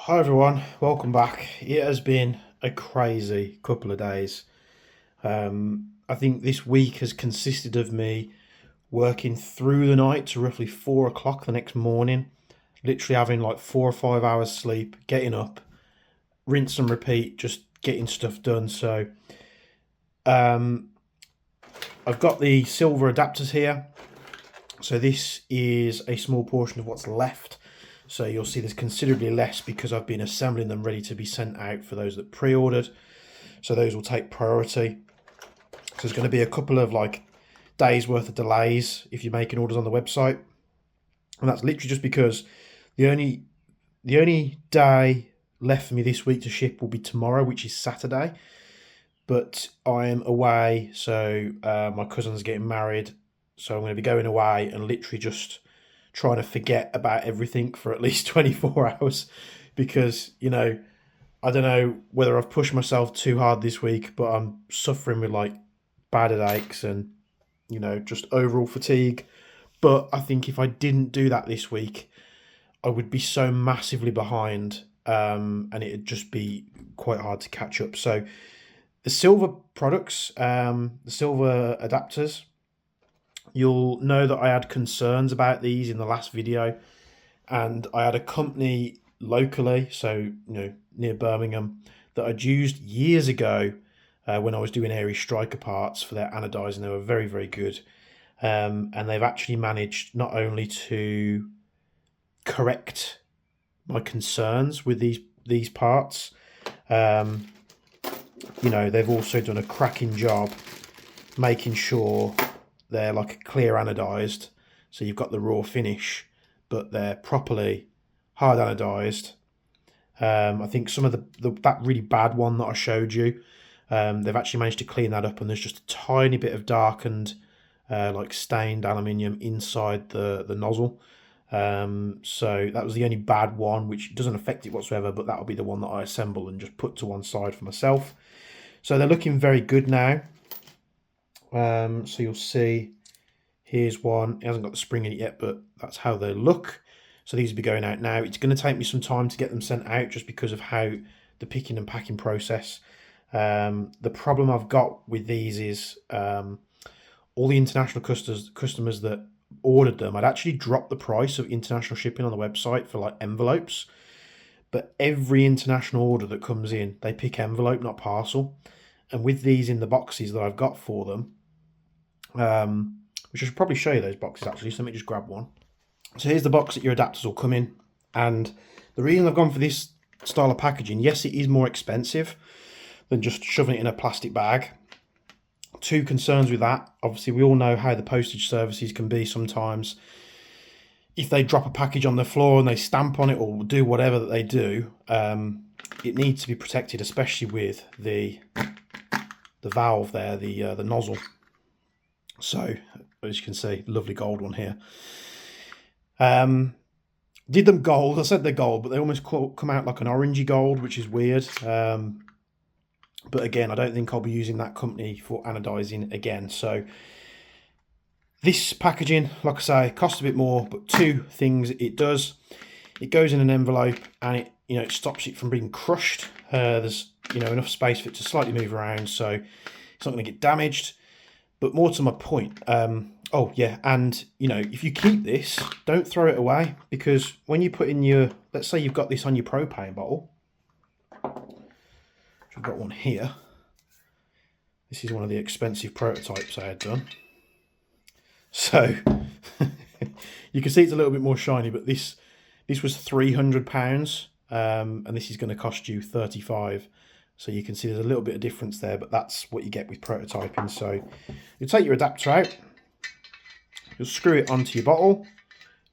Hi everyone, welcome back. It has been a crazy couple of days. I think this week has consisted of me working through the night to roughly 4 o'clock the next morning, literally having like 4 or 5 hours sleep, getting up, rinse and repeat, just getting stuff done. So um, I've got the silver adapters here. So this is a small portion of what's left. So you'll see there's considerably less because I've been assembling them ready to be sent out for those that pre-ordered. So those will take priority. So there's going to be a couple of days worth of delays if you're making orders on the website. And that's literally just because the only day left for me this week to ship will be tomorrow, which is Saturday. But I am away, so my cousin's getting married. So I'm going to be going away and literally just trying to forget about everything for at least 24 hours because, I don't know whether I've pushed myself too hard this week, but I'm suffering with bad headaches and, just overall fatigue. But I think if I didn't do that this week, I would be so massively behind and it'd just be quite hard to catch up. So the silver products, the silver adapters, you'll know that I had concerns about these in the last video, and I had a company locally, so near Birmingham, that I'd used years ago when I was doing Aries Striker parts for their anodizing. They were very, very good, and they've actually managed not only to correct my concerns with these parts, they've also done a cracking job making sure they're like a clear anodized, so you've got the raw finish, but they're properly hard anodized. I think some of that really bad one that I showed you, they've actually managed to clean that up, and there's just a tiny bit of darkened, stained aluminium inside the nozzle. So that was the only bad one, which doesn't affect it whatsoever, but that'll be the one that I assemble and just put to one side for myself. So they're looking very good now. So you'll see here's one. It hasn't got the spring in it yet, but that's how they look. So these will be going out now. It's going to take me some time to get them sent out just because of how the picking and packing process. The problem I've got with these is all the international customers that ordered them, I'd actually dropped the price of international shipping on the website for envelopes. But every international order that comes in, they pick envelope, not parcel. And with these in the boxes that I've got for them, which I should probably show you those boxes actually, so let me just grab one. So here's the box that your adapters will come in. And the reason I've gone for this style of packaging, yes, it is more expensive than just shoving it in a plastic bag. Two concerns with that. Obviously, we all know how the postage services can be sometimes. If they drop a package on the floor and they stamp on it or do whatever that they do, it needs to be protected, especially with the valve there, the nozzle. So as you can see, lovely gold one here. Did them gold. I said they're gold, but they almost come out like an orangey gold, which is weird. But again, I don't think I'll be using that company for anodizing again. So this packaging, like I say, costs a bit more, but two things it does. It goes in an envelope and it stops it from being crushed. There's enough space for it to slightly move around, so it's not going to get damaged. But more to my point, oh yeah, and if you keep this, don't throw it away, because when you put in let's say you've got this on your propane bottle, which I've got one here. This is one of the expensive prototypes I had done. So you can see it's a little bit more shiny, but this was £300, and this is going to cost you 35. So you can see there's a little bit of difference there, but that's what you get with prototyping. So you take your adapter out, you'll screw it onto your bottle,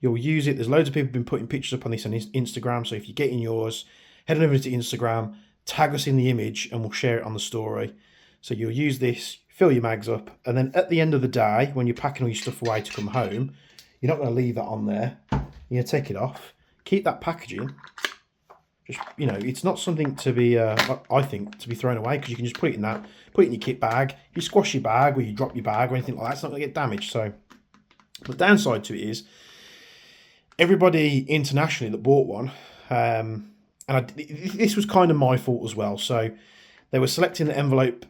you'll use it. There's loads of people have been putting pictures up on this on Instagram, so if you're getting yours, head over to Instagram, tag us in the image, and we'll share it on the story. So you'll use this, fill your mags up, and then at the end of the day, when you're packing all your stuff away to come home, you're not going to leave that on there. You're going to take it off, keep that packaging. Just, it's not something to be, I think, to be thrown away, because you can just put it in your kit bag. You squash your bag or you drop your bag or anything like that, it's not going to get damaged. So the downside to it is everybody internationally that bought one, and this was kind of my fault as well. So they were selecting the envelope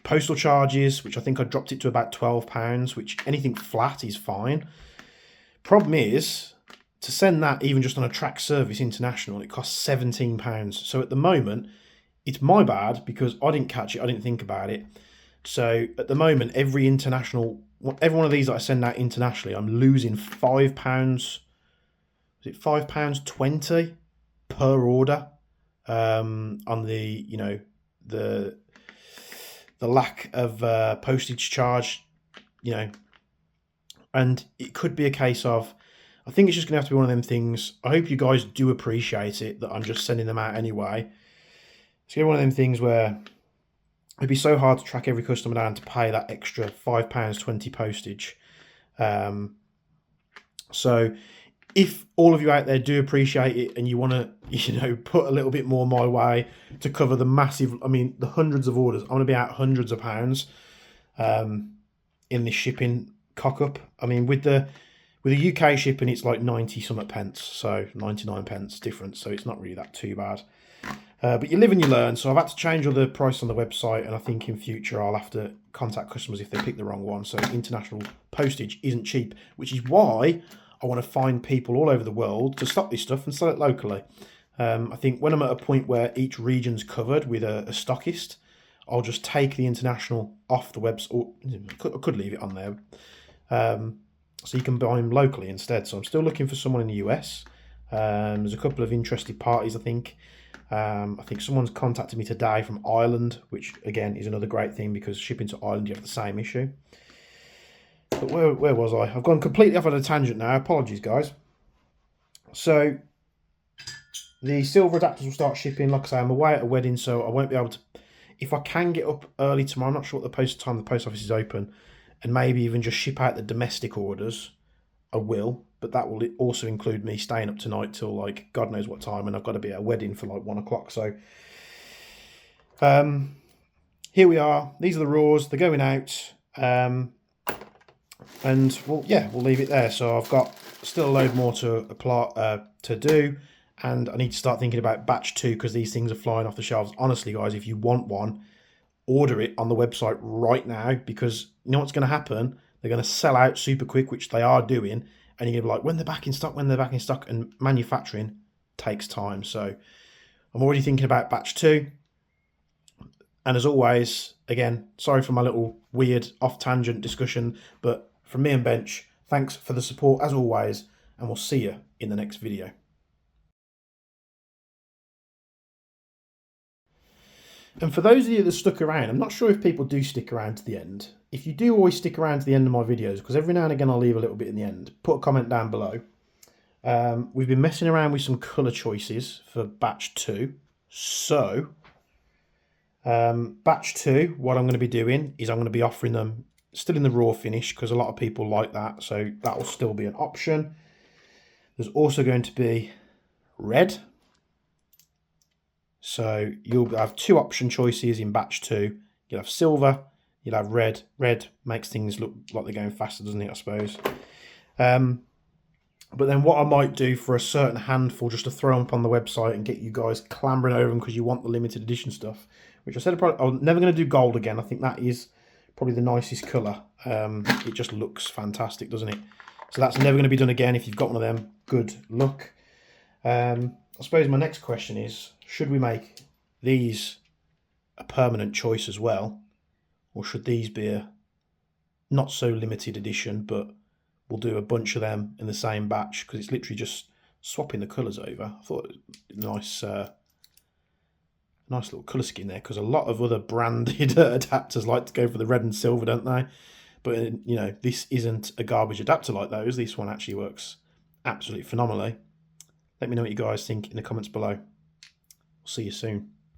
postal charges, which I think I dropped it to about £12, which anything flat is fine. Problem is, to send that even just on a track service international, it costs £17. So at the moment, it's my bad because I didn't catch it, I didn't think about it. So at the moment, every one of these that I send out internationally, I'm losing £5. Is it £5.20 per order? On the the lack of postage charge, and it could be a case of, I think it's just going to have to be one of them things. I hope you guys do appreciate it that I'm just sending them out anyway. It's going to be one of them things where it'd be so hard to track every customer down to pay that extra £5.20 postage. So if all of you out there do appreciate it and you want to, put a little bit more my way to cover the massive, the hundreds of orders, I'm going to be out hundreds of pounds in this shipping cock-up. With the UK shipping, it's like 90-something pence, so 99 pence difference, so it's not really that too bad. But you live and you learn, so I've had to change all the price on the website, and I think in future I'll have to contact customers if they pick the wrong one, so international postage isn't cheap, which is why I want to find people all over the world to stock this stuff and sell it locally. I think when I'm at a point where each region's covered with a stockist, I'll just take the international off the website, or I could leave it on there, so you can buy them locally instead. So I'm still looking for someone in the US. There's a couple of interested parties, I think. I think someone's contacted me today from Ireland, which again is another great thing because shipping to Ireland, you have the same issue. But where was I? I've gone completely off on a tangent now. Apologies, guys. So the silver adapters will start shipping. Like I say, I'm away at a wedding, so I won't be able to. If I can get up early tomorrow, I'm not sure what the time the post office is open, and maybe even just ship out the domestic orders, I will. But that will also include me staying up tonight till like God knows what time, and I've got to be at a wedding for like 1 o'clock. So here we are. These are the raws. They're going out. And we'll leave it there. So I've got still a load more to apply to do, and I need to start thinking about batch 2 because these things are flying off the shelves. Honestly, guys, if you want one, order it on the website right now, because you know what's going to happen? They're going to sell out super quick, which they are doing, and you're going to be like, when they're back in stock, and manufacturing takes time. So I'm already thinking about batch 2. And as always, again, sorry for my little weird off-tangent discussion, but from me and Bench, thanks for the support as always, and we'll see you in the next video. And for those of you that stuck around, I'm not sure if people do stick around to the end. If you do always stick around to the end of my videos, because every now and again I'll leave a little bit in the end, put a comment down below. We've been messing around with some colour choices for batch 2. So, batch 2, what I'm going to be doing is I'm going to be offering them still in the raw finish, because a lot of people like that, so that will still be an option. There's also going to be red. So you'll have 2 option choices in batch 2. You'll have silver, you'll have red. Red makes things look like they're going faster, doesn't it, I suppose. But then what I might do for a certain handful, just to throw them up on the website and get you guys clambering over them because you want the limited edition stuff, which I said I'm never going to do gold again. I think that is probably the nicest colour. It just looks fantastic, doesn't it? So that's never going to be done again. If you've got one of them, good luck. I suppose my next question is, should we make these a permanent choice as well? Or should these be a not so limited edition, but we'll do a bunch of them in the same batch, because it's literally just swapping the colours over. I thought it was nice little colour scheme there, because a lot of other branded adapters like to go for the red and silver, don't they? But this isn't a garbage adapter like those. This one actually works absolutely phenomenally. Let me know what you guys think in the comments below. See you soon.